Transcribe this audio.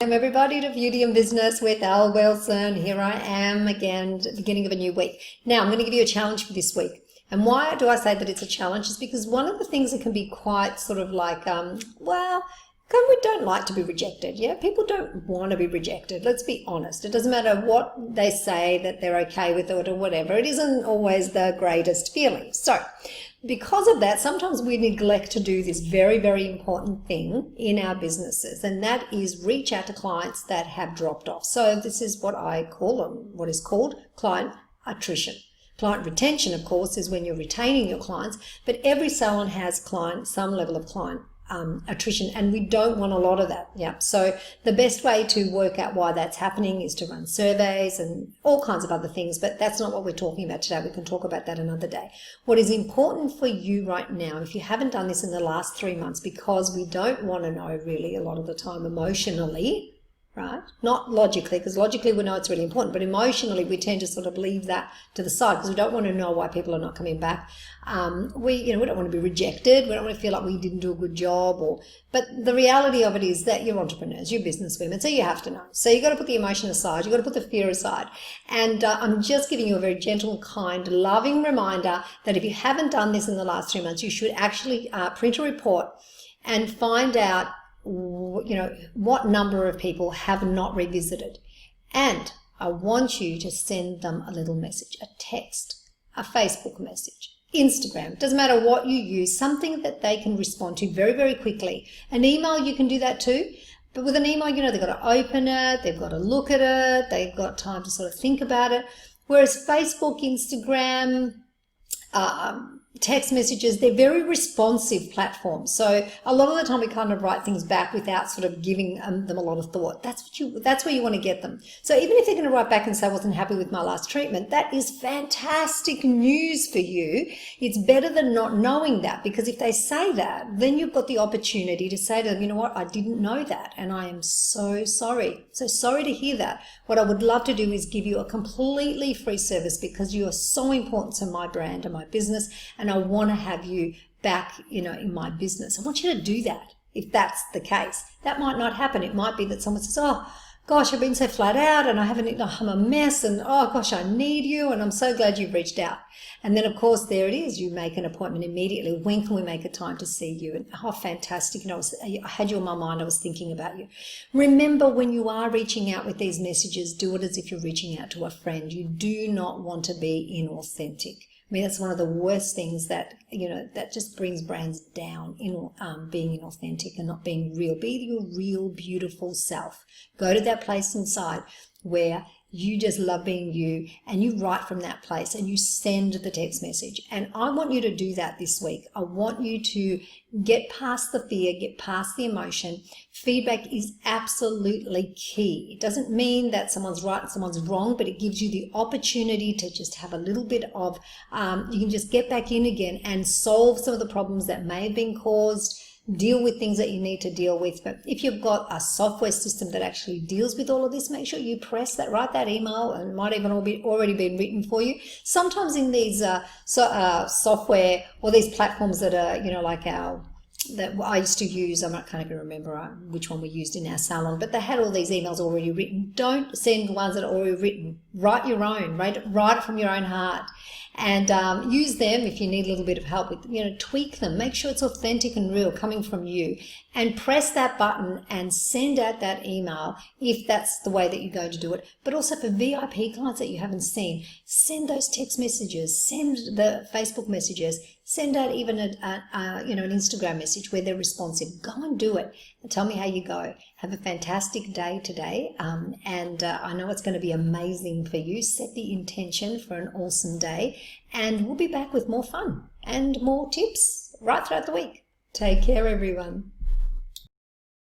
Welcome everybody to Beauty and Business with Al Wilson. Here I am again at the beginning of a new week. Now I'm going to give you a challenge for this week. And why do I say that it's a challenge is because one of the things that can be quite sort of like, we don't like to be rejected. Yeah, people don't want to be rejected. Let's be honest. It doesn't matter what they say that they're okay with it or whatever. It isn't always the greatest feeling. So because of that, sometimes we neglect to do this very, very important thing in our businesses, and that is reach out to clients that have dropped off. So this is what I call what is called client attrition. Client retention, of course, is when you're retaining your clients, but every salon has some level of client attrition, and we don't want a lot of that. Yeah. So the best way to work out why that's happening is to run surveys and all kinds of other things, but that's not what we're talking about today. We can talk about that another day. What is important for you right now, if you haven't done this in the last 3 months, because we don't want to know really a lot of the time emotionally, right? Not logically, because logically we know it's really important, but emotionally we tend to sort of leave that to the side because we don't want to know why people are not coming back. We don't want to be rejected. We don't want to feel like we didn't do a good job, but the reality of it is that you're entrepreneurs, you're business women, so you have to know. So you've got to put the emotion aside, you've got to put the fear aside. And I'm just giving you a very gentle, kind, loving reminder that if you haven't done this in the last 3 months, you should actually print a report and find out what number of people have not revisited. And I want you to send them a little message, a text, a Facebook message, Instagram, doesn't matter what you use, something that they can respond to very, very quickly. An email, you can do that too. But with an email, they've got to open it, they've got to look at it, they've got time to sort of think about it. Whereas Facebook, Instagram, text messages, they're very responsive platforms. So a lot of the time we kind of write things back without sort of giving them a lot of thought. That's where you want to get them. So even if they're going to write back and say I wasn't happy with my last treatment, that is fantastic news for you. It's better than not knowing that, because if they say that, then you've got the opportunity to say to them, you know what, I didn't know that and I am so sorry. So sorry to hear that. What I would love to do is give you a completely free service because you are so important to my brand and my business, and I want to have you back, in my business. I want you to do that. If that's the case, that might not happen. It might be that someone says, oh gosh, I've been so flat out and I'm a mess, and oh gosh, I need you, and I'm so glad you've reached out. And then of course there it is, you make an appointment immediately. When can we make a time to see you? And oh, fantastic, I had you on my mind, I was thinking about you. Remember, when you are reaching out with these messages, do it as if you're reaching out to a friend. You do not want to be inauthentic. I mean, that's one of the worst things that, that just brings brands down, being inauthentic and not being real. Be your real, beautiful self. Go to that place inside where you just love being you, and you write from that place and you send the text message. And I want you to do that this week. I want you to get past the fear, get past the emotion. Feedback is absolutely key. It doesn't mean that someone's right and someone's wrong, but it gives you the opportunity to just have a little bit of, you can just get back in again and solve some of the problems that may have been caused, deal with things that you need to deal with. But if you've got a software system that actually deals with all of this, make sure you press that, write that email, and it might even already been written for you. Sometimes in these software or these platforms that are, that I used to use, I can't even remember which one we used in our salon, but they had all these emails already written. Don't send ones that are already written. Write your own, write it from your own heart, and use them if you need a little bit of help with, tweak them. Make sure it's authentic and real, coming from you, and press that button and send out that email if that's the way that you're going to do it. But also for VIP clients that you haven't seen, send those text messages, send the Facebook messages, send out even an Instagram message where they're responsive. Go and do it and tell me how you go. Have a fantastic day today, and I know it's going to be amazing for you. Set the intention for an awesome day, and we'll be back with more fun and more tips right throughout the week. Take care, everyone.